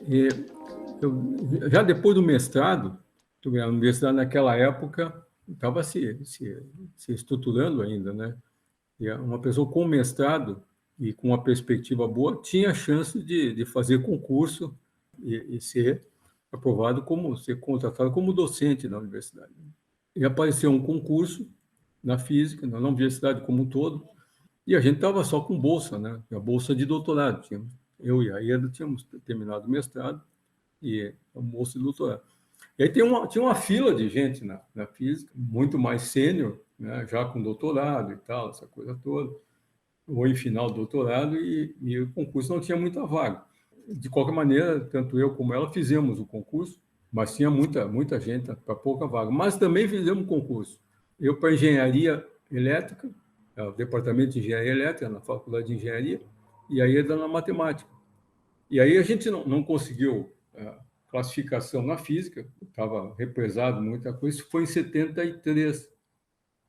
E já depois do mestrado, a universidade naquela época estava se estruturando ainda, né? E uma pessoa com mestrado e com uma perspectiva boa tinha a chance de fazer concurso e ser aprovado ser contratado como docente na universidade. E apareceu um concurso na física, na universidade como um todo, e a gente estava só com bolsa, né? A bolsa de doutorado. Eu e a Ieda tínhamos terminado o mestrado e a bolsa de doutorado. E aí tinha uma fila de gente na física, muito mais sênior, né? Já com doutorado e tal, essa coisa toda, ou em final do doutorado, e o concurso não tinha muita vaga. De qualquer maneira, tanto eu como ela fizemos o concurso, mas tinha muita gente para pouca vaga. Mas também fizemos concurso. Eu para engenharia elétrica, o departamento de engenharia elétrica na faculdade de engenharia, e aí na matemática. E aí a gente não conseguiu classificação na física, estava represado muita coisa, isso foi em 73.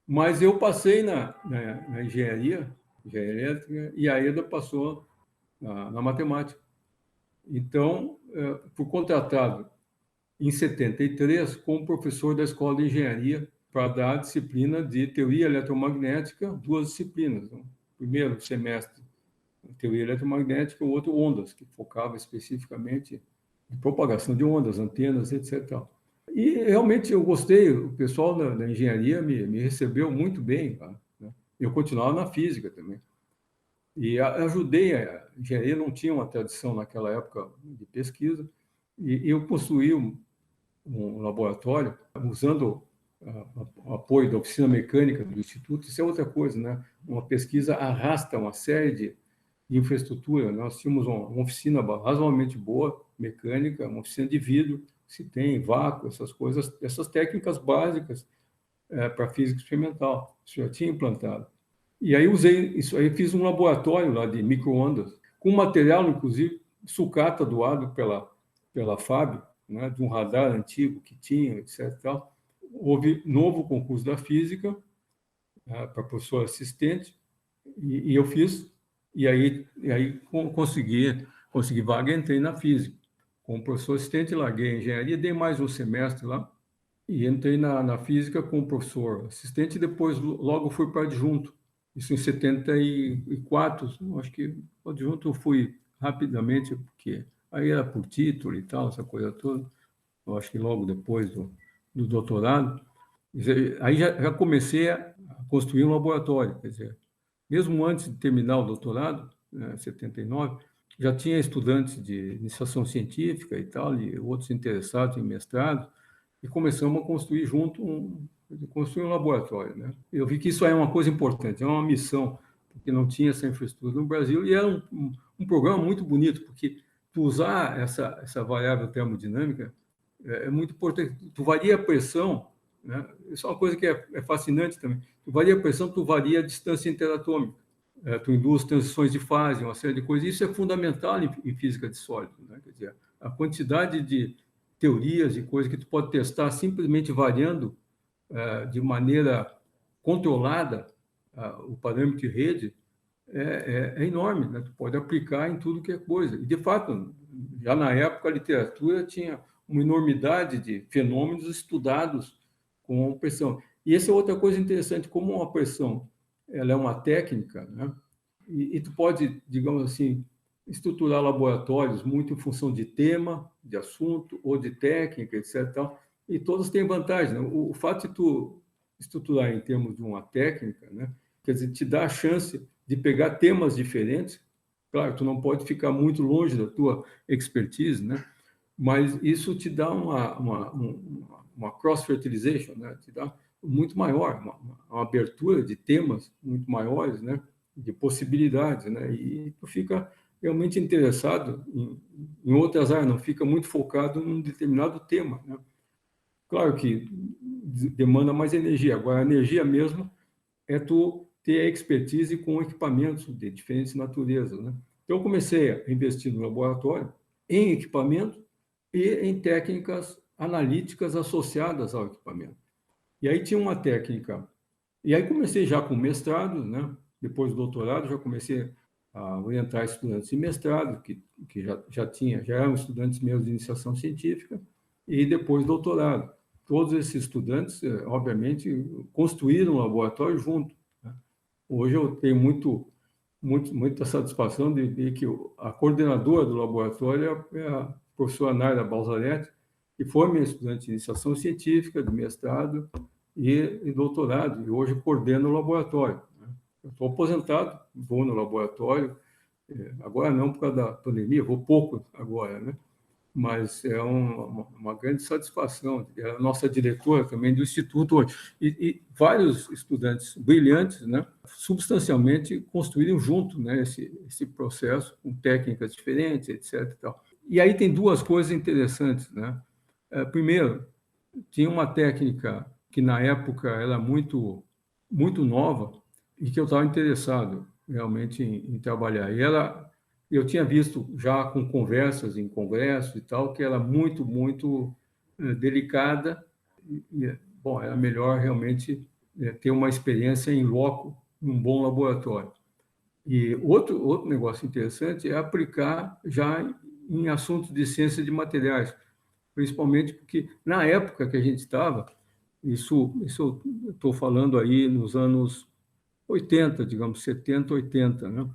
Mas eu passei na engenharia elétrica, e a Ieda passou na matemática. Então, fui contratado em 73 como professor da Escola de Engenharia para dar a disciplina de teoria eletromagnética, 2 disciplinas. Né? Primeiro semestre, teoria eletromagnética, o outro ondas, que focava especificamente em propagação de ondas, antenas, etc. E realmente eu gostei, o pessoal da engenharia me recebeu muito bem. Né? Eu continuava na física também. E ajudei, a engenharia não tinha uma tradição naquela época de pesquisa, e eu construí um laboratório usando o apoio da oficina mecânica do Instituto. Isso é outra coisa, né? Uma pesquisa arrasta uma série de infraestrutura. Nós tínhamos uma oficina razoavelmente boa, mecânica, uma oficina de vidro, se tem vácuo, essas coisas, essas técnicas básicas para física experimental. Isso já tinha implantado. E aí usei isso aí, fiz um laboratório lá de micro-ondas, com material, inclusive, sucata doado pela FAB, né, de um radar antigo que tinha, etc. Tal. Houve novo concurso da física para professor assistente, e eu fiz, e aí consegui vaga, entrei na física. Como professor assistente, larguei a engenharia, dei mais um semestre lá, e entrei na física como professor assistente, e depois logo fui para adjunto. Isso em 74, acho que adjunto eu fui rapidamente, porque aí era por título e tal, essa coisa toda. Eu acho que logo depois do doutorado. Aí já comecei a construir um laboratório, quer dizer, mesmo antes de terminar o doutorado, né, 79, já tinha estudantes de iniciação científica e tal, e outros interessados em mestrado, e começamos a construir construir um laboratório, né? Eu vi que isso é uma coisa importante, é uma missão, porque não tinha essa infraestrutura no Brasil, e era um programa muito bonito, porque tu usar essa variável termodinâmica é muito importante. Tu varia a pressão, né? Isso é uma coisa que é fascinante também. Tu varia a pressão, tu varia a distância interatômica. Tu induz transições de fase, uma série de coisas. Isso é fundamental em física de sólidos, né? Quer dizer, a quantidade de teorias e coisas que tu pode testar simplesmente variando de maneira controlada o parâmetro de rede é enorme, né? Tu pode aplicar em tudo que é coisa. E, de fato, já na época, a literatura tinha uma enormidade de fenômenos estudados com pressão. E essa é outra coisa interessante, como uma pressão ela é uma técnica, né? E tu pode, digamos assim, estruturar laboratórios muito em função de tema, de assunto, ou de técnica, etc. Tal, e todos têm vantagem. Né? O fato de tu estruturar em termos de uma técnica, né? Quer dizer, te dá a chance de pegar temas diferentes. Claro, tu não pode ficar muito longe da tua expertise, né? Mas isso te dá uma cross-fertilization, né? Te dá muito maior, uma abertura de temas muito maiores, né? De possibilidades, né? E tu fica realmente interessado em outras áreas, não fica muito focado num determinado tema, né? Claro que demanda mais energia, agora a energia mesmo é tu ter a expertise com equipamentos de diferentes naturezas, né? Então eu comecei a investir no laboratório em equipamento e em técnicas analíticas associadas ao equipamento. E aí tinha uma técnica, e aí comecei já com mestrado, né? Depois do doutorado, já comecei a orientar estudantes de mestrado, que já eram estudantes meus de iniciação científica, e depois doutorado. Todos esses estudantes, obviamente, construíram um laboratório junto, né? Hoje eu tenho muita satisfação de ver que a coordenadora do laboratório é a professora Naira Balzaretti, que foi minha estudante de iniciação científica, de mestrado e doutorado, e hoje coordena o laboratório, né? Eu estou aposentado, vou no laboratório, agora não por causa da pandemia, vou pouco agora, né? Mas é uma grande satisfação. É a nossa diretora também do Instituto hoje. E vários estudantes brilhantes, né, substancialmente construíram junto, né, esse processo, com técnicas diferentes, etc. E tal. E aí tem duas coisas interessantes, né? Primeiro, tinha uma técnica que na época era muito nova e que eu estava interessado realmente em trabalhar. Eu tinha visto já com conversas em congresso e tal que era muito delicada bom, era melhor realmente ter uma experiência em loco num bom laboratório. E outro negócio interessante é aplicar já em assuntos de ciência de materiais, principalmente porque na época que a gente estava, isso eu estou falando aí nos anos 80, digamos, 70, 80, né?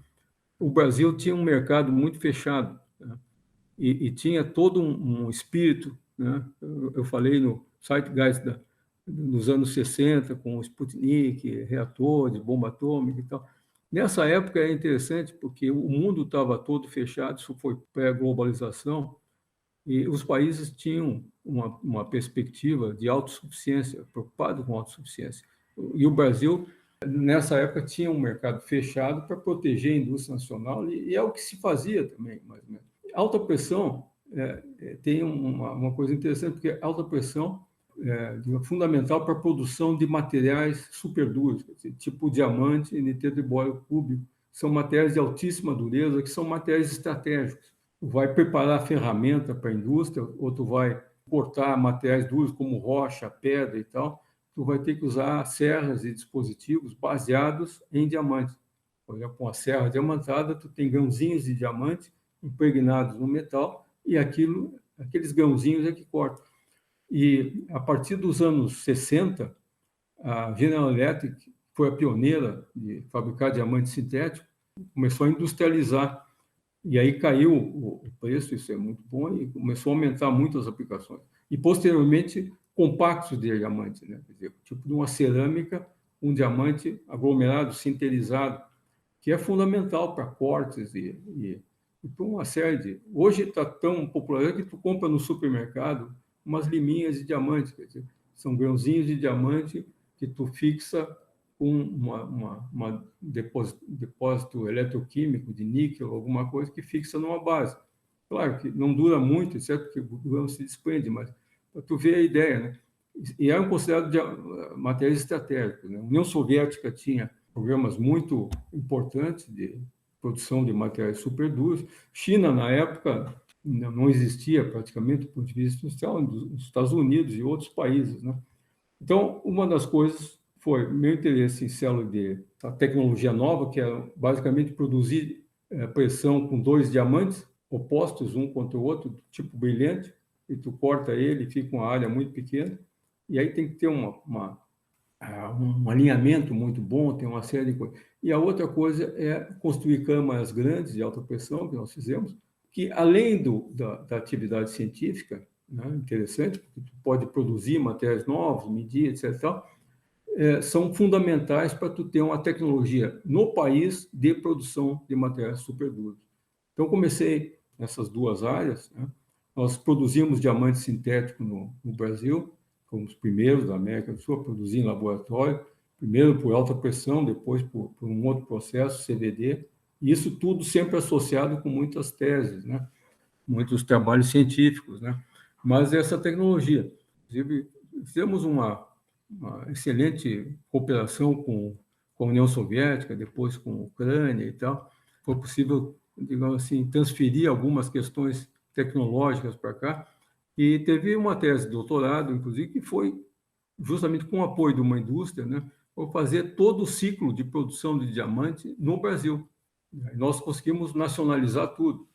O Brasil tinha um mercado muito fechado, né? E tinha todo um espírito, né? Eu falei no Zeitgeist dos anos 60, com o Sputnik, reatores, bomba atômica e tal. Nessa época é interessante porque o mundo estava todo fechado, isso foi pré-globalização, e os países tinham uma perspectiva de autossuficiência, preocupado com autossuficiência. E o Brasil, nessa época, tinha um mercado fechado para proteger a indústria nacional, e é o que se fazia também, mais ou menos. Alta pressão tem uma coisa interessante, porque alta pressão é fundamental para a produção de materiais superduros, tipo diamante e nitrito de bório cúbico, são materiais de altíssima dureza, que são materiais estratégicos. Vai preparar a ferramenta para a indústria, ou tu vai cortar materiais duros como rocha, pedra e tal, tu vai ter que usar serras e dispositivos baseados em diamante. Por exemplo, com a serra diamantada, tu tem grãozinhos de diamante impregnados no metal e aqueles grãozinhos é que cortam. E a partir dos anos 60, a General Electric foi a pioneira de fabricar diamante sintético, começou a industrializar. E aí caiu o preço, isso é muito bom, e começou a aumentar muito as aplicações. E, posteriormente, compactos de diamante, né? Quer dizer, tipo de uma cerâmica, um diamante aglomerado, sinterizado, que é fundamental para cortes e para uma série de... Hoje está tão popular que tu compra no supermercado umas liminhas de diamante, quer dizer, são grãozinhos de diamante que tu fixa com um depósito eletroquímico de níquel, alguma coisa que fixa numa base. Claro que não dura muito, certo? Porque o grão se desprende, mas para tu ver a ideia, né? E eram considerados materiais estratégicos, né? A União Soviética tinha programas muito importantes de produção de materiais superduros. China, na época, não existia praticamente do ponto de vista industrial, nos Estados Unidos e outros países, né? Então, uma das coisas foi meu interesse em célula de tecnologia nova, que é basicamente produzir pressão com dois diamantes opostos um contra o outro, tipo brilhante, e tu corta ele, fica uma área muito pequena, e aí tem que ter um alinhamento muito bom, tem uma série de coisas. E a outra coisa é construir câmaras grandes de alta pressão, que nós fizemos, que além da atividade científica, né, interessante, porque tu pode produzir materiais novos, medir, etc., são fundamentais para tu ter uma tecnologia no país de produção de materiais superduros. Então, comecei nessas duas áreas, né? Nós produzimos diamante sintético no Brasil, fomos os primeiros da América do Sul a produzir em laboratório, primeiro por alta pressão, depois por um outro processo, CVD, e isso tudo sempre associado com muitas teses, né? Muitos trabalhos científicos, né? Mas essa tecnologia, inclusive, fizemos uma excelente cooperação com a União Soviética, depois com a Ucrânia e tal. Foi possível, digamos assim, transferir algumas questões tecnológicas para cá. E teve uma tese de doutorado, inclusive, que foi justamente com o apoio de uma indústria, né, para fazer todo o ciclo de produção de diamante no Brasil. Nós conseguimos nacionalizar tudo.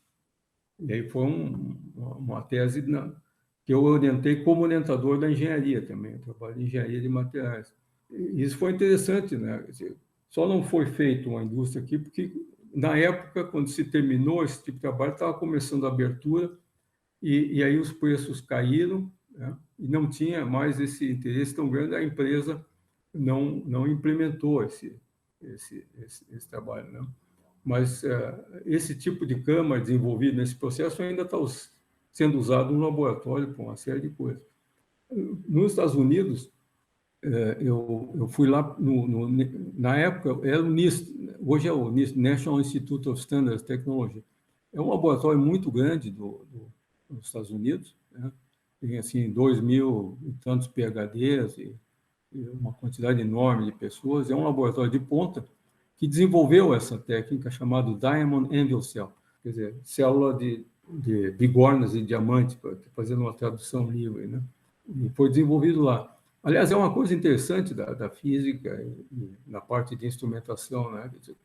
E aí foi uma tese que eu orientei como orientador da engenharia também, eu trabalho em engenharia de materiais. E isso foi interessante, né? Quer dizer, só não foi feito uma indústria aqui porque, na época, quando se terminou esse tipo de trabalho, estava começando a abertura e aí os preços caíram, né? E não tinha mais esse interesse tão grande, a empresa não implementou esse trabalho, né? Mas esse tipo de câmara desenvolvido nesse processo ainda está sendo usado no laboratório para uma série de coisas. Nos Estados Unidos, eu fui lá, na época, era o NIST, hoje é o NIST, National Institute of Standards Technology. É um laboratório muito grande dos Estados Unidos, né? Tem, assim, 2.000 e tantos PhDs e uma quantidade enorme de pessoas. É um laboratório de ponta que desenvolveu essa técnica chamada Diamond Anvil Cell, quer dizer, célula de bigornas e diamante, fazendo uma tradução livre, né? E foi desenvolvido lá. Aliás, é uma coisa interessante da física e na parte de instrumentação, né? Quer dizer,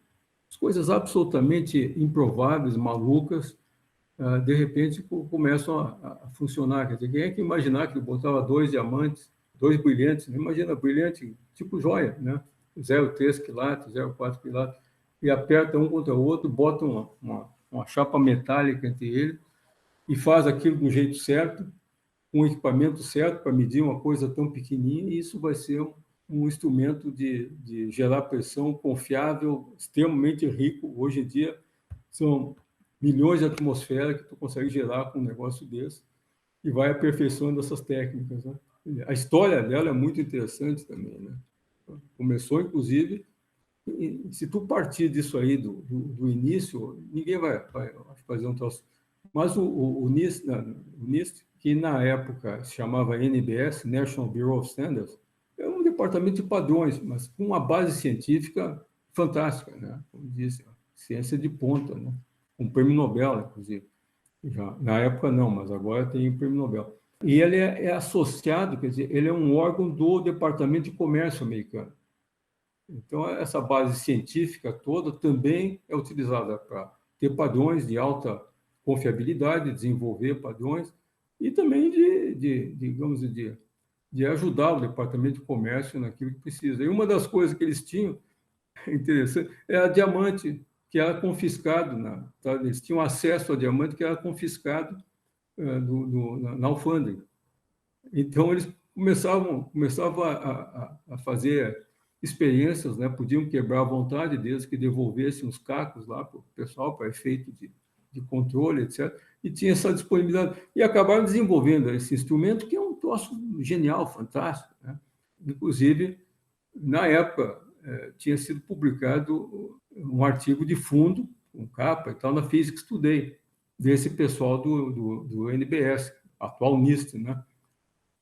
as coisas absolutamente improváveis, malucas, de repente começam a funcionar. Quer dizer, quem é que imaginar que botava 2 diamantes, 2 brilhantes, imagina, brilhante tipo joia, né? 0,3 quilates, 0,4 quilates, e aperta um contra o outro, bota uma chapa metálica entre eles e faz aquilo do jeito certo, com o equipamento certo para medir uma coisa tão pequenininha, e isso vai ser um instrumento de gerar pressão confiável, extremamente rico. Hoje em dia, são milhões de atmosferas que tu consegue gerar com um negócio desse e vai aperfeiçoando essas técnicas, né? A história dela é muito interessante também, né? Começou, inclusive, se tu partir disso aí do início, ninguém vai fazer um troço. Mas o NIST, que na época se chamava NBS, National Bureau of Standards, é um departamento de padrões, mas com uma base científica fantástica, né? Como disse, ciência de ponta, né? Um prêmio Nobel, inclusive. Já, na época não, mas agora tem o prêmio Nobel. E ele é associado, quer dizer, ele é um órgão do Departamento de Comércio americano. Então, essa base científica toda também é utilizada para ter padrões de alta confiabilidade, desenvolver padrões e também digamos, de ajudar o Departamento de Comércio naquilo que precisa. E uma das coisas que eles tinham, interessante, é a diamante, que era confiscado, tá? Eles tinham acesso a diamante que era confiscado na alfândega. Então, eles começavam a fazer experiências, né? Podiam quebrar a vontade deles que devolvessem os cacos lá para o pessoal, para efeito de controle, etc. E tinha essa disponibilidade. E acabaram desenvolvendo esse instrumento, que é um troço genial, fantástico, né? Inclusive, na época, tinha sido publicado um artigo de fundo, com capa e tal, na Physics Today, desse pessoal do NBS, atual NIST, né?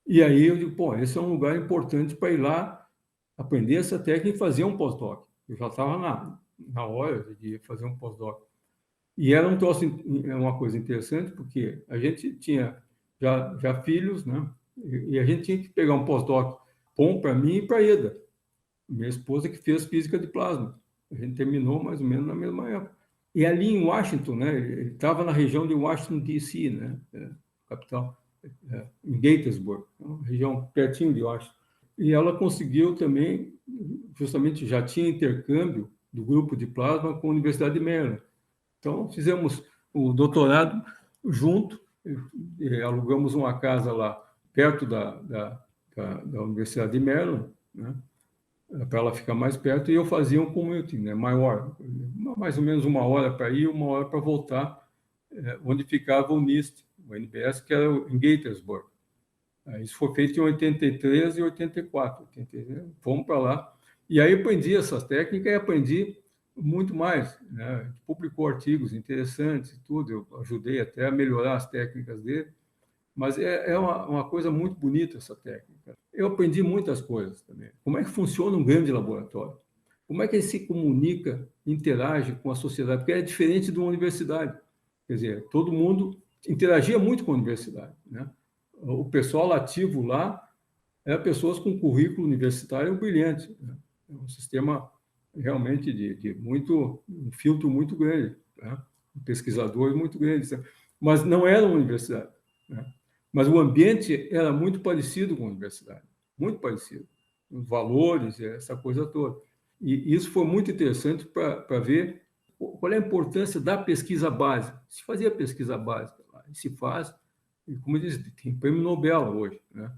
E aí eu digo, pô, esse é um lugar importante para ir lá aprender essa técnica e fazer um pós-doc. Eu já estava na hora de fazer um pós-doc. E era uma coisa interessante, porque a gente tinha já filhos, né? E a gente tinha que pegar um pós-doc bom para mim e para a Eda, minha esposa, que fez física de plasma. A gente terminou mais ou menos na mesma época. E ali em Washington, né? Ele estava na região de Washington, D.C., né? Capital, em Gaithersburg, uma região pertinho de Washington. E ela conseguiu também, justamente já tinha intercâmbio do grupo de plasma com a Universidade de Maryland. Então, fizemos o doutorado junto, alugamos uma casa lá perto da Universidade de Maryland, né, para ela ficar mais perto, e eu fazia um commuting, né, maior, mais ou menos 1 hora para ir, 1 hora para voltar, onde ficava o NIST, o NBS, que era em Gaithersburg. Isso foi feito em 83 e 84. Fomos para lá. E aí aprendi essas técnicas e aprendi muito mais, né? A gente publicou artigos interessantes e tudo. Eu ajudei até a melhorar as técnicas dele. Mas é uma coisa muito bonita essa técnica. Eu aprendi muitas coisas também. Como é que funciona um grande laboratório? Como é que ele se comunica, interage com a sociedade? Porque é diferente de uma universidade. Quer dizer, todo mundo interagia muito com a universidade, né? O pessoal ativo lá eram pessoas com currículo universitário brilhante, né? É um sistema realmente um filtro muito grande, né? Um pesquisador muito grande, mas não era uma universidade, né? Mas o ambiente era muito parecido com a universidade, muito parecido, os valores, essa coisa toda. E isso foi muito interessante para ver qual é a importância da pesquisa básica. Se fazia pesquisa básica, se faz, e como eu disse, tem prêmio Nobel hoje, né?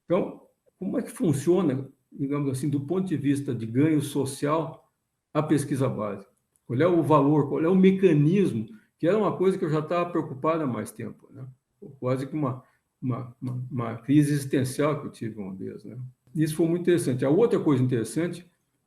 Então, como é que funciona, digamos assim, do ponto de vista de ganho social, a pesquisa básica? Qual é o valor, qual é o mecanismo, que era uma coisa que eu já estava preocupado há mais tempo, né? Quase que uma crise existencial que eu tive uma vez, né? Isso foi muito interessante. A outra coisa interessante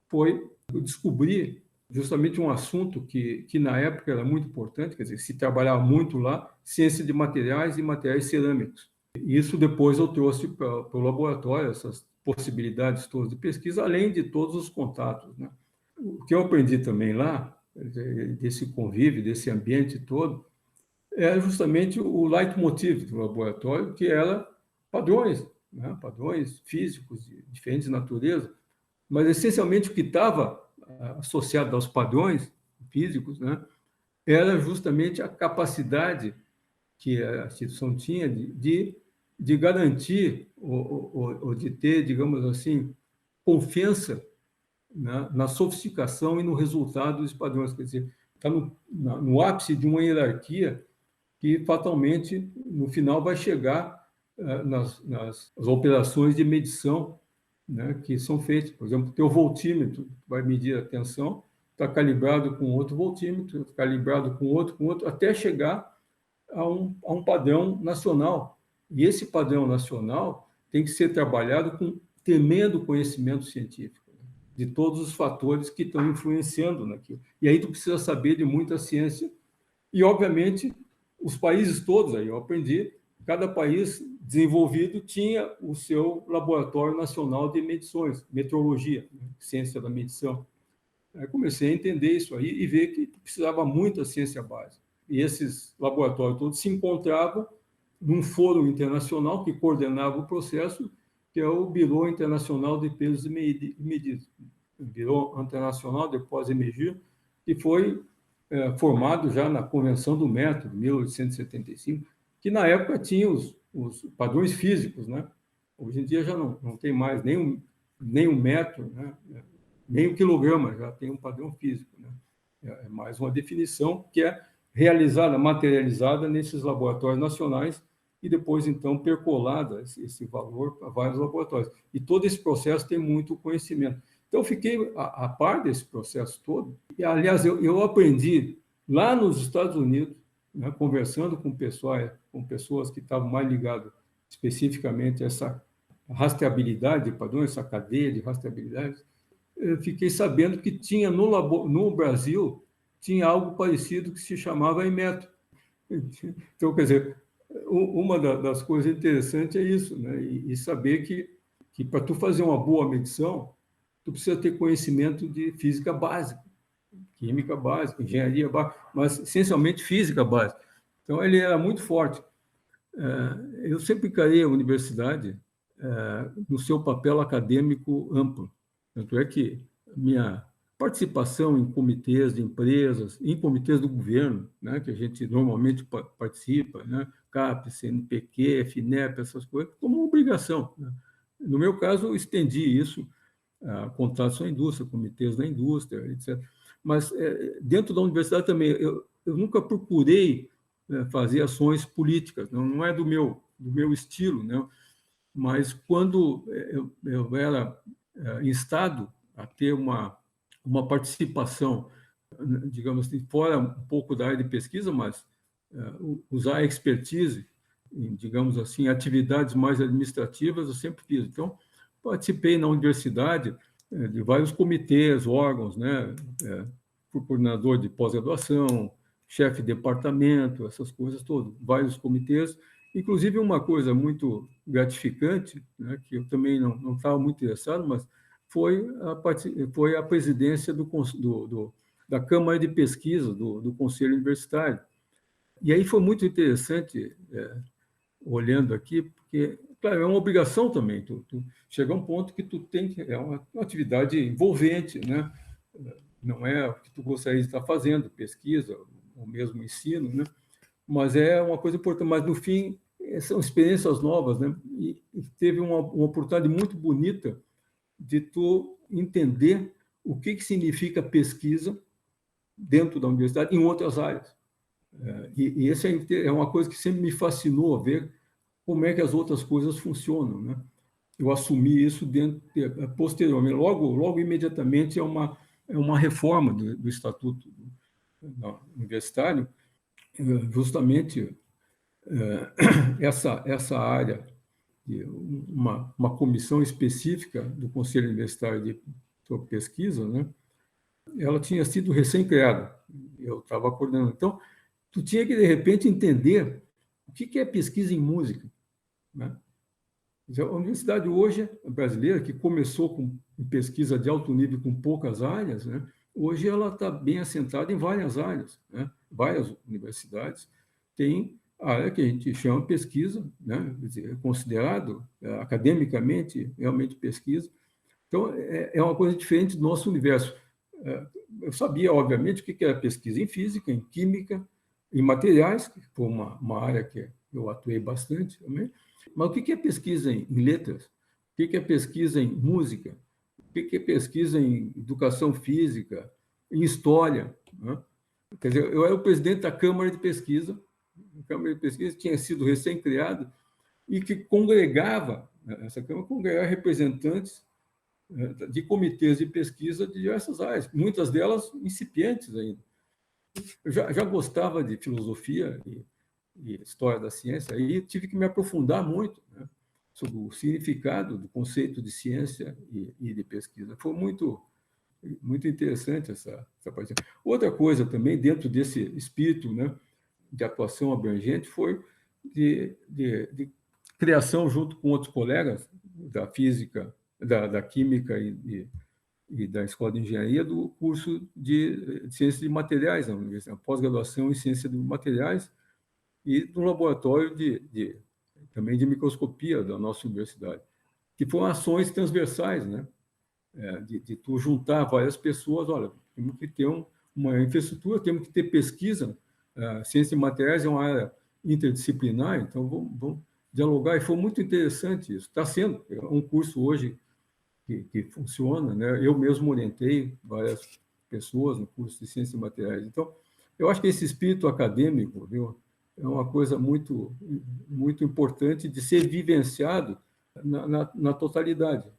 foi eu descobrir justamente um assunto que na época era muito importante, quer dizer, se trabalhava muito lá, ciência de materiais e materiais cerâmicos. Isso depois eu trouxe para o laboratório, essas possibilidades todas de pesquisa, além de todos os contatos, né? O que eu aprendi também lá, desse convívio, desse ambiente todo, é justamente o leitmotiv do laboratório, que era padrões, né? Padrões físicos de diferentes naturezas, mas essencialmente o que estava associado aos padrões físicos, né? Era justamente a capacidade que a instituição tinha de garantir ou de ter, digamos assim, confiança na sofisticação e no resultado dos padrões. Quer dizer, está no ápice de uma hierarquia que fatalmente, no final, vai chegar nas operações de medição, né, que são feitas. Por exemplo, o teu voltímetro vai medir a tensão, está calibrado com outro voltímetro, calibrado com outro, até chegar a um padrão nacional. E esse padrão nacional tem que ser trabalhado com tremendo conhecimento científico, né, de todos os fatores que estão influenciando naquilo. E aí tu precisa saber de muita ciência e, obviamente, os países todos, aí eu aprendi, cada país desenvolvido tinha o seu laboratório nacional de medições, metrologia, né, ciência da medição. Aí comecei a entender isso aí e ver que precisava muito da ciência básica. E esses laboratórios todos se encontravam num fórum internacional que coordenava o processo, que é o Bureau Internacional de Pesos e Medidas, o Bureau Internacional de Poids et Mesures, que foi formado já na Convenção do Método, 1875, que na época tinha os padrões físicos, né? Hoje em dia já não tem mais nem um metro, né? Nem um quilograma, já tem um padrão físico, né? É mais uma definição que é realizada, materializada nesses laboratórios nacionais e depois, então, percolada esse valor para vários laboratórios. E todo esse processo tem muito conhecimento. Então, eu fiquei a par desse processo todo. E, aliás, eu aprendi lá nos Estados Unidos, né, conversando com pessoas que estavam mais ligadas especificamente a essa rastreabilidade de padrões, essa cadeia de rastreabilidade. Eu fiquei sabendo que tinha no Brasil tinha algo parecido que se chamava Inmetro. Então, quer dizer, uma das coisas interessantes é isso, né? E saber que para tu fazer uma boa medição, tu precisa ter conhecimento de física básica, química básica, engenharia básica, mas essencialmente física básica. Então, ele era muito forte. Eu sempre encarei a universidade no seu papel acadêmico amplo. Tanto é que minha participação em comitês de empresas, em comitês do governo, né, que a gente normalmente participa, né, CAPES, CNPq, FINEP, essas coisas, como uma obrigação, né? No meu caso, eu estendi isso a contatos com a indústria, comitês da indústria, etc. Mas dentro da universidade também, eu nunca procurei fazer ações políticas, não é do meu estilo, né? Mas quando eu era instado a ter uma participação, digamos assim, fora um pouco da área de pesquisa, mas usar a expertise em, digamos assim, atividades mais administrativas, eu sempre fiz. Então, participei na universidade de vários comitês, órgãos, né? Coordenador de pós-graduação, chefe de departamento, essas coisas todas, vários comitês. Inclusive, uma coisa muito gratificante, né, que eu também não estava muito interessado, mas foi a presidência da Câmara de Pesquisa do Conselho Universitário. E aí foi muito interessante, olhando aqui, porque, claro, é uma obrigação também. Tu chega a um ponto que tu tem que... É uma atividade envolvente, né? não é o que tu gostaria de estar fazendo, pesquisa, ou mesmo ensino, né? Mas é uma coisa importante. Mas, no fim, são experiências novas, né? E teve uma oportunidade muito bonita de tu entender o que significa pesquisa dentro da universidade em outras áreas. E essa é uma coisa que sempre me fascinou, ver como é que as outras coisas funcionam, né? Eu assumi isso posteriormente, logo imediatamente é uma reforma do Estatuto Universitário, justamente essa área, de uma comissão específica do Conselho Universitário de Pesquisa, né? Ela tinha sido recém-criada, eu estava coordenando. Então, tu tinha que, de repente, entender o que é pesquisa em música, né? A universidade hoje brasileira, que começou com pesquisa de alto nível com poucas áreas, né? Hoje ela está bem assentada em várias áreas, né? Várias universidades têm a área que a gente chama pesquisa, né? Quer dizer, é considerado academicamente realmente pesquisa. Então, é uma coisa diferente do nosso universo. Eu sabia, obviamente, o que era pesquisa em física, em química, em materiais, que foi uma área que eu atuei bastante também. Mas o que é pesquisa em letras? O que é pesquisa em música? O que é pesquisa em educação física, em história, né? Quer dizer, eu era o presidente da Câmara de Pesquisa, a Câmara de Pesquisa tinha sido recém-criada e que congregava, essa Câmara congregava representantes de comitês de pesquisa de diversas áreas, muitas delas incipientes ainda. Eu já gostava de filosofia e história da ciência, aí tive que me aprofundar muito, né, sobre o significado do conceito de ciência e de pesquisa. Foi muito interessante essa parte. Outra coisa também, dentro desse espírito, né, de atuação abrangente, foi de criação, junto com outros colegas da física, da química e da Escola de Engenharia, do curso de Ciência de Materiais na Universidade, pós-graduação em Ciência de Materiais, e do laboratório também de microscopia da nossa universidade, que foram ações transversais, né? De tu juntar várias pessoas, olha, temos que ter uma infraestrutura, temos que ter pesquisa, ciência de materiais é uma área interdisciplinar, então vamos dialogar, e foi muito interessante isso. Está sendo um curso hoje que funciona, né? Eu mesmo orientei várias pessoas no curso de ciência de materiais. Então, eu acho que esse espírito acadêmico, viu, é uma coisa muito importante de ser vivenciado na totalidade.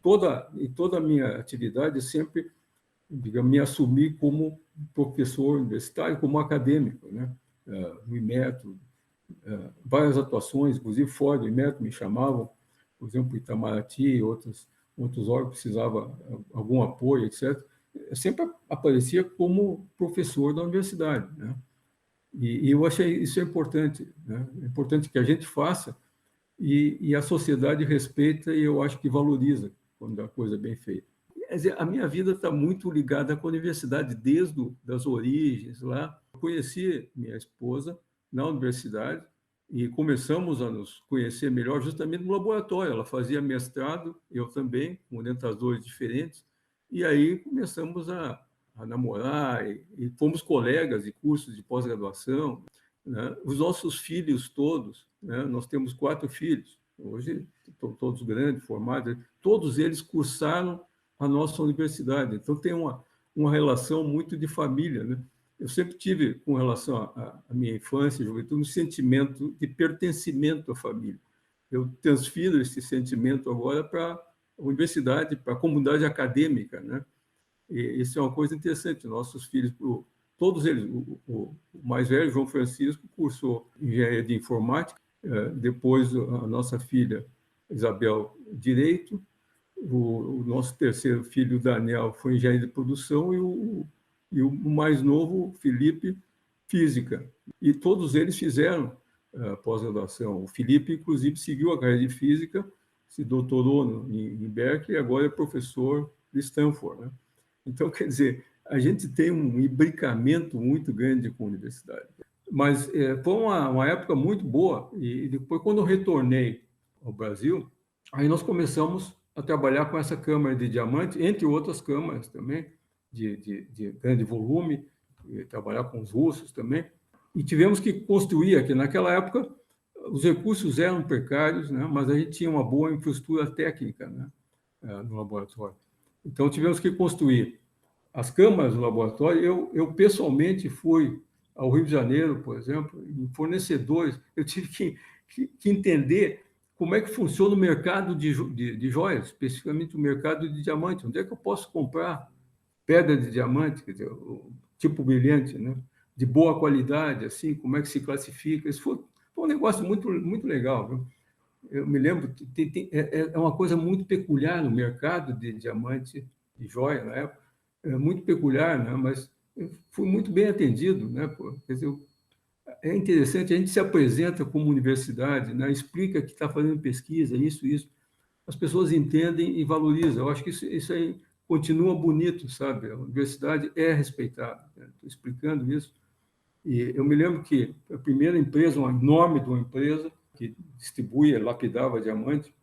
Toda a minha atividade sempre, digamos, me assumi como professor universitário, como acadêmico, né? No IMETRO, várias atuações, inclusive fora do IMETRO me chamavam, por exemplo, Itamaraty, outros órgãos precisava algum apoio, etc. Eu sempre aparecia como professor da universidade, né? E eu achei isso é importante, né? É importante que a gente faça e a sociedade respeita e eu acho que valoriza quando a coisa é bem feita. Quer dizer, a minha vida está muito ligada com a universidade, desde as origens lá. Eu conheci minha esposa na universidade e começamos a nos conhecer melhor justamente no laboratório. Ela fazia mestrado, eu também, com orientadores diferentes, e aí começamos a namorar e fomos colegas de cursos de pós-graduação, né? Os nossos filhos todos, né? Nós temos 4 filhos, hoje estão todos grandes, formados, todos eles cursaram a nossa universidade, então tem uma relação muito de família, né? Eu sempre tive, com relação à minha infância e juventude, um sentimento de pertencimento à família. Eu transfiro esse sentimento agora para a universidade, para a comunidade acadêmica, né? E isso é uma coisa interessante. Nossos filhos, todos eles, o mais velho, João Francisco, cursou engenharia de informática, depois a nossa filha, Isabel, direito, o nosso terceiro filho, Daniel, foi engenharia de produção e o mais novo, Felipe, física. E todos eles fizeram pós-graduação. O Felipe, inclusive, seguiu a carreira de física, se doutorou em Berkeley e agora é professor de Stanford, né? Então, quer dizer, a gente tem um imbricamento muito grande com a universidade. Mas foi uma época muito boa. E depois, quando eu retornei ao Brasil, aí nós começamos a trabalhar com essa Câmara de Diamante, entre outras câmaras também, de grande volume, e trabalhar com os russos também, e tivemos que construir aqui. Naquela época, os recursos eram precários, né, mas a gente tinha uma boa infraestrutura técnica, né, no laboratório. Então, tivemos que construir as câmaras do laboratório. Eu pessoalmente fui ao Rio de Janeiro, por exemplo, em fornecedores. Eu tive que entender como é que funciona o mercado de joias, especificamente o mercado de diamante. Onde é que eu posso comprar pedra de diamante, quer dizer, o tipo brilhante, né? De boa qualidade, assim, como é que se classifica? Isso foi um negócio muito legal, viu? Eu me lembro, é uma coisa muito peculiar no mercado de diamante e joia na época, é muito peculiar, né? Mas eu fui muito bem atendido, né? Quer dizer, é interessante, a gente se apresenta como universidade, né? Explica que está fazendo pesquisa, isso. As pessoas entendem e valorizam. Eu acho que isso aí continua bonito, sabe? A universidade é respeitada. Estou explicando isso. E eu me lembro que a primeira empresa, uma enorme de uma empresa, que distribuía, lapidava diamante,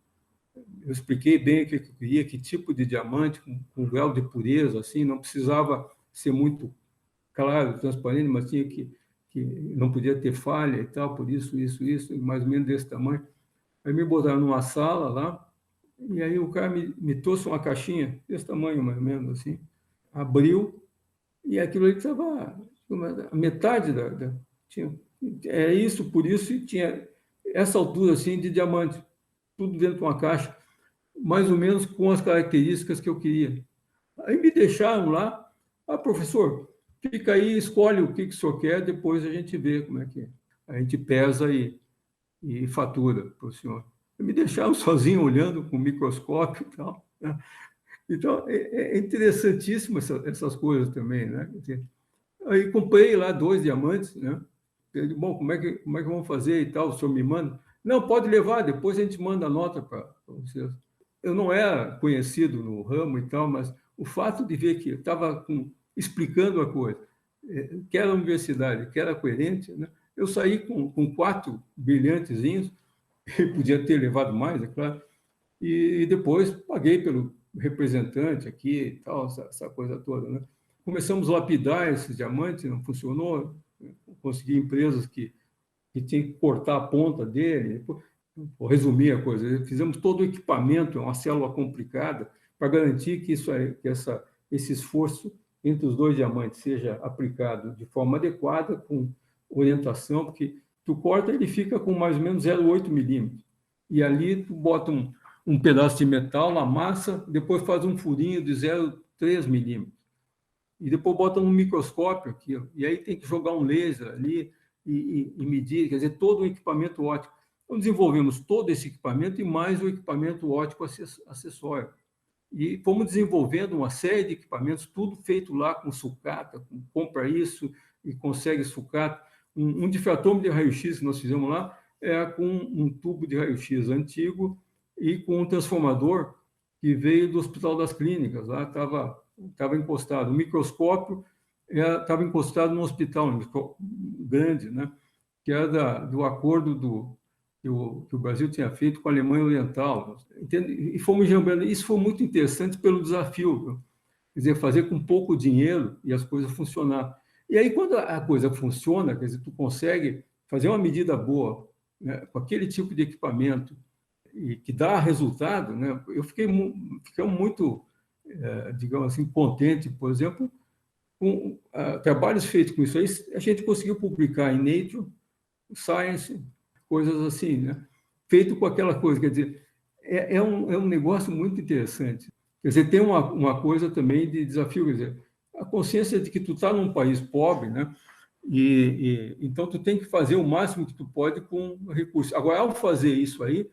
eu expliquei bem o que eu queria, que tipo de diamante, com grau de pureza, assim, não precisava ser muito claro, transparente, mas tinha que não podia ter falha e tal, por isso, mais ou menos desse tamanho. Aí me botaram numa sala lá, e aí o cara me trouxe uma caixinha desse tamanho, mais ou menos assim, abriu, e aquilo ali estava a metade tinha, é isso, por isso, e tinha essa altura assim de diamante, tudo dentro de uma caixa, mais ou menos com as características que eu queria. Aí me deixaram lá, professor, fica aí, escolhe o que o senhor quer, depois a gente vê como é que é. A gente pesa e fatura para o senhor. Me deixaram sozinho olhando com o microscópio e tal, né? Então, é interessantíssimo essas coisas também, né? Aí comprei lá 2 diamantes, né? Eu disse, bom, como é que vamos fazer e tal? O senhor me manda? Não, pode levar, depois a gente manda a nota para vocês. Eu não era conhecido no ramo e tal, mas o fato de ver que eu estava explicando a coisa, que era a universidade, que era coerente, né? Eu saí com 4 brilhantezinhos, podia ter levado mais, é claro, e depois paguei pelo representante aqui e tal, essa coisa toda, né? Começamos a lapidar esses diamantes, não funcionou, consegui empresas que tinham que cortar a ponta dele. Vou resumir a coisa, fizemos todo o equipamento, é uma célula complicada, para garantir que esse esforço entre os 2 diamantes seja aplicado de forma adequada, com orientação, porque tu corta, ele fica com mais ou menos 0,8 milímetros. E ali tu bota um pedaço de metal na massa, depois faz um furinho de 0,3 milímetros. E depois bota um microscópio aqui, e aí tem que jogar um laser ali e medir, quer dizer, todo o equipamento óptico. Então, desenvolvemos todo esse equipamento e mais o equipamento óptico acessório. E fomos desenvolvendo uma série de equipamentos, tudo feito lá com sucata, compra isso e consegue sucata. Um difratômetro de raio-x que nós fizemos lá é com um tubo de raio-x antigo e com um transformador que veio do Hospital das Clínicas. Lá estava encostado. O microscópio estava encostado no hospital grande, né? Que era do acordo que o Brasil tinha feito com a Alemanha Oriental. Entende? E fomos jambando. Isso foi muito interessante pelo desafio, viu? Quer dizer, fazer com pouco dinheiro e as coisas funcionar. E aí, quando a coisa funciona, quer dizer, tu consegue fazer uma medida boa, né, com aquele tipo de equipamento e que dá resultado, né? Fiquei muito, digamos assim, contente, por exemplo, com trabalhos feitos com isso aí. A gente conseguiu publicar em Nature, Science, coisas assim, né? Feito com aquela coisa, quer dizer, é um negócio muito interessante. Quer dizer, tem uma coisa também de desafio, quer dizer, a consciência de que tu está num país pobre, né? Então tu tem que fazer o máximo que tu pode com recursos. Agora, ao fazer isso aí,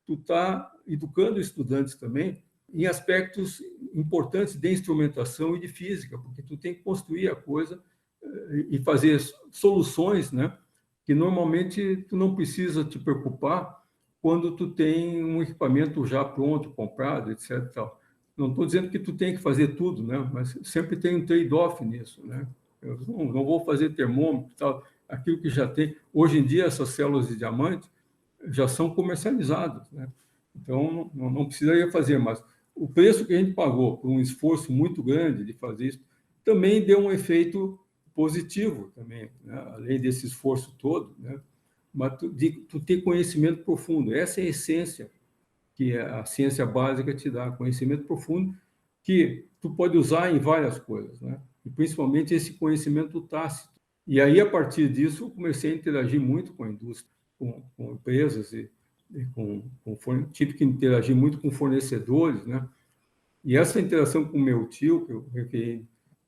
tu está educando estudantes também em aspectos importantes de instrumentação e de física, porque tu tem que construir a coisa e fazer soluções, né? Que normalmente tu não precisa te preocupar quando tu tem um equipamento já pronto, comprado, etc. Tal. Não estou dizendo que tu tem que fazer tudo, né? Mas sempre tem um trade-off nisso, né? Eu não vou fazer termômetro, tal, aquilo que já tem. Hoje em dia, essas células de diamante já são comercializadas, né? Então, não precisaria fazer, mas o preço que a gente pagou por um esforço muito grande de fazer isso, também deu um efeito positivo também, né? Além desse esforço todo, né? Mas tu ter conhecimento profundo, essa é a essência que a ciência básica te dá, conhecimento profundo que tu pode usar em várias coisas, né? E principalmente esse conhecimento tácito. E aí, a partir disso, eu comecei a interagir muito com a indústria, com empresas, tive que interagir muito com fornecedores, né? E essa interação com o meu tio, que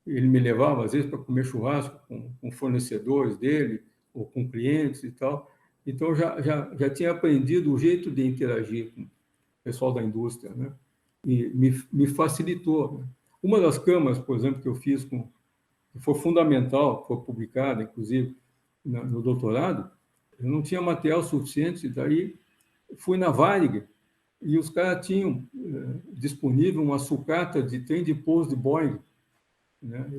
ele me levava, às vezes, para comer churrasco com fornecedores dele, ou com clientes e tal. Então, eu já tinha aprendido o jeito de interagir com o pessoal da indústria, né? E me facilitou, né? Uma das câmaras, por exemplo, que eu fiz, que foi fundamental, foi publicada, inclusive, no doutorado, eu não tinha material suficiente, daí fui na Varig, e os caras tinham disponível uma sucata de trem de pouso de Boeing, né,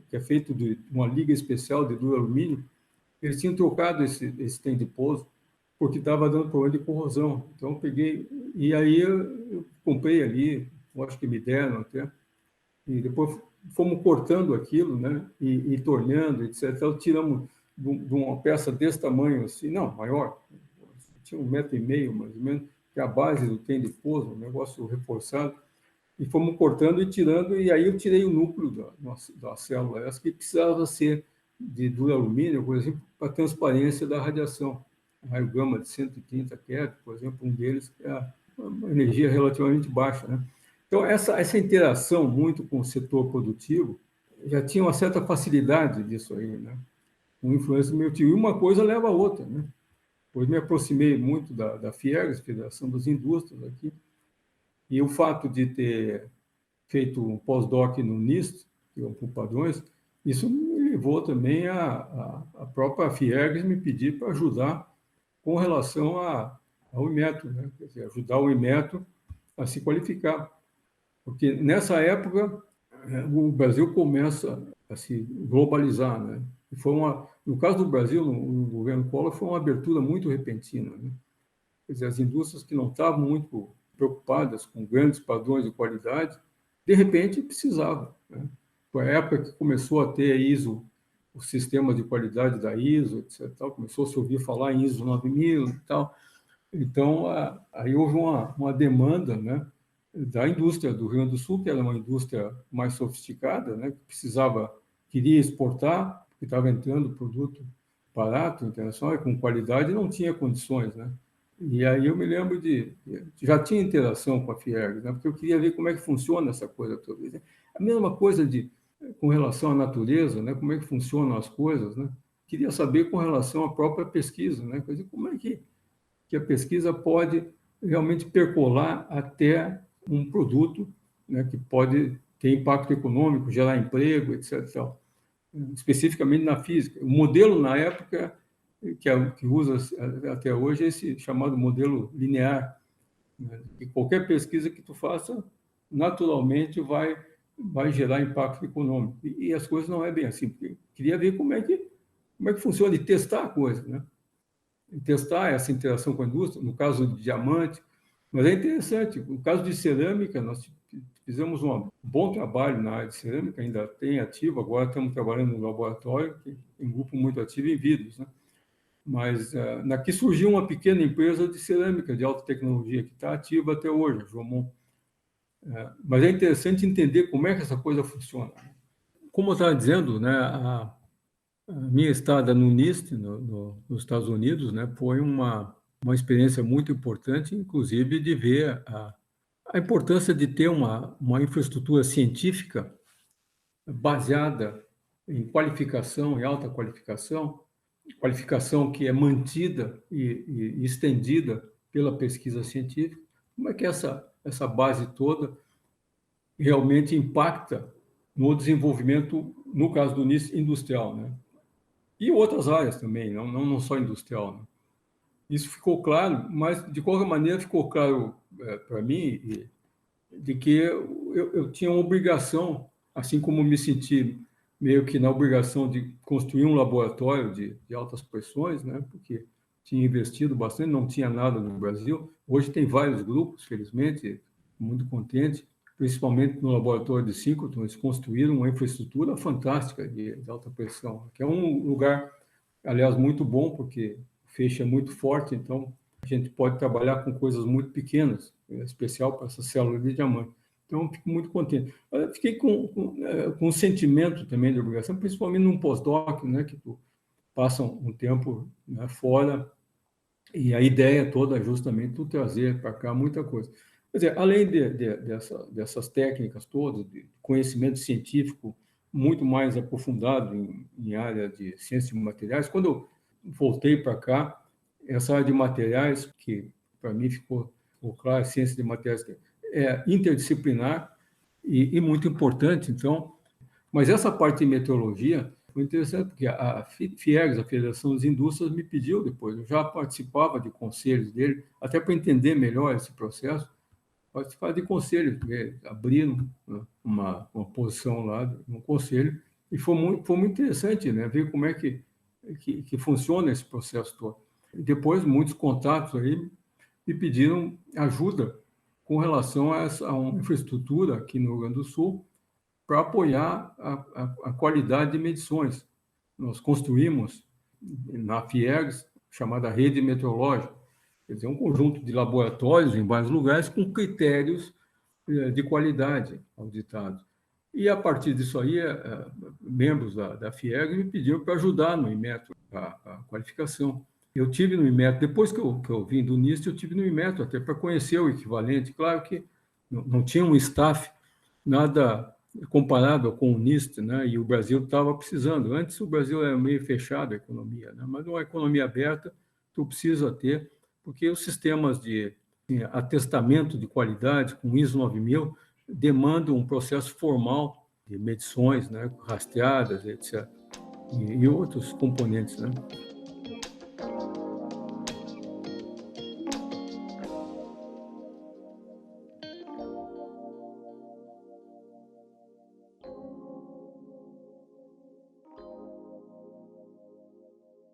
que é feito de uma liga especial de duralumínio. Eles tinham trocado esse trem de pouso porque estava dando problema de corrosão. Então, eu peguei, e aí eu comprei ali, eu acho que me deram até, e depois fomos cortando aquilo, né, e torneando, etc. Então, tiramos de uma peça desse tamanho, assim, não, maior, tinha 1,5 m, mais ou menos, que é a base do trem de pouso, um negócio reforçado, e fomos cortando e tirando, e aí eu tirei o núcleo da célula, essa que precisava ser de duralumínio, por exemplo, para a transparência da radiação. Raio gama de 130 keV, por exemplo, um deles é uma energia relativamente baixa, né? Então, essa interação muito com o setor produtivo já tinha uma certa facilidade disso aí, né? Com influência do meu tio. E uma coisa leva a outra, né? Pois me aproximei muito da FIERGS, Federação das Indústrias, aqui, e o fato de ter feito um pós-doc no NIST, que é o por padrões, isso me levou também a própria FIERGS me pedir para ajudar com relação ao Inmetro, né? Quer dizer, ajudar o Inmetro a se qualificar. Porque nessa época o Brasil começa a se globalizar, né? E no caso do Brasil, no governo Collor, foi uma abertura muito repentina, né? Quer dizer, as indústrias que não estavam muito preocupadas com grandes padrões de qualidade, de repente precisavam, né? Foi a época que começou a ter a ISO, o sistema de qualidade da ISO, etc. Começou a se ouvir falar em ISO 9000 e tal. Então, aí houve uma demanda, né, da indústria do Rio Grande do Sul, que era uma indústria mais sofisticada, né, que queria exportar, porque estava entrando produto barato, internacional, e com qualidade, e não tinha condições, né? E aí eu me lembro já tinha interação com a Fiergs, né, porque eu queria ver como é que funciona essa coisa toda. A mesma coisa com relação à natureza, né, como é que funcionam as coisas, né? Queria saber com relação à própria pesquisa, né? Quer dizer, como é que a pesquisa pode realmente percolar até um produto, né, que pode ter impacto econômico, gerar emprego, etc. Especificamente na física. O modelo, na época, que usa até hoje, é esse chamado modelo linear, né, que qualquer pesquisa que tu faça, naturalmente vai gerar impacto econômico. E as coisas não é bem assim, porque eu queria ver como é que funciona e testar a coisa, né? Testar essa interação com a indústria, no caso de diamante, mas é interessante, no caso de cerâmica, nós fizemos um bom trabalho na área de cerâmica, ainda tem ativo, agora estamos trabalhando no laboratório, que tem um grupo muito ativo em vidros, né? Mas daqui surgiu uma pequena empresa de cerâmica de alta tecnologia, que está ativa até hoje, a Jomon. Mas é interessante entender como é que essa coisa funciona. Como eu estava dizendo, né, a minha estada no NIST, nos Estados Unidos, né, foi uma experiência muito importante, inclusive de ver a importância de ter uma infraestrutura científica baseada em qualificação, em alta qualificação que é mantida e estendida pela pesquisa científica. Como é que essa base toda realmente impacta no desenvolvimento, no caso do NIST, industrial, né? E outras áreas também, não só industrial, né? Isso ficou claro, mas, de qualquer maneira, ficou claro para mim de que eu tinha uma obrigação, assim como me senti meio que na obrigação de construir um laboratório de altas pressões, né? Porque tinha investido bastante, não tinha nada no Brasil. Hoje tem vários grupos, felizmente, muito contente. O principalmente no laboratório de Synchronton, eles construíram uma infraestrutura fantástica de alta pressão, que é um lugar, aliás, muito bom, porque o feixe é muito forte, então a gente pode trabalhar com coisas muito pequenas, em especial para essa célula de diamante. Então, eu fico muito contente. Eu fiquei com um sentimento também de obrigação, principalmente num pós-doc, né, que tu passa um tempo, né, fora, e a ideia toda é justamente tu trazer para cá muita coisa. Quer dizer, além dessas técnicas todas, de conhecimento científico muito mais aprofundado em área de ciência de materiais, quando eu voltei para cá, essa área de materiais, que para mim ficou claro, ciência de materiais é interdisciplinar e muito importante, então, mas essa parte de meteorologia foi interessante, porque a FIEGS, a Federação das Indústrias, me pediu depois, eu já participava de conselhos dele, até para entender melhor esse processo, participar de conselhos, abriram, né, uma posição lá no conselho, e foi muito interessante, né, ver como é que funciona esse processo todo. E depois, muitos contatos aí me pediram ajuda com relação a uma infraestrutura aqui no Rio Grande do Sul para apoiar a qualidade de medições. Nós construímos na FIEGS, chamada Rede Meteorológica, quer dizer, um conjunto de laboratórios em vários lugares com critérios de qualidade auditados. E, a partir disso aí, membros da FIEGS me pediram para ajudar no Inmetro, a qualificação. Eu tive no Inmetro, depois que eu vim do NIST, eu tive no Inmetro até para conhecer o equivalente. Claro que não tinha um staff nada comparável com o NIST, né? E o Brasil estava precisando. Antes o Brasil era meio fechado a economia, né? Mas uma economia aberta tu precisa ter, porque os sistemas de atestamento de qualidade com ISO 9000 demandam um processo formal de medições, né? Rastreadas, etc. E outros componentes, né?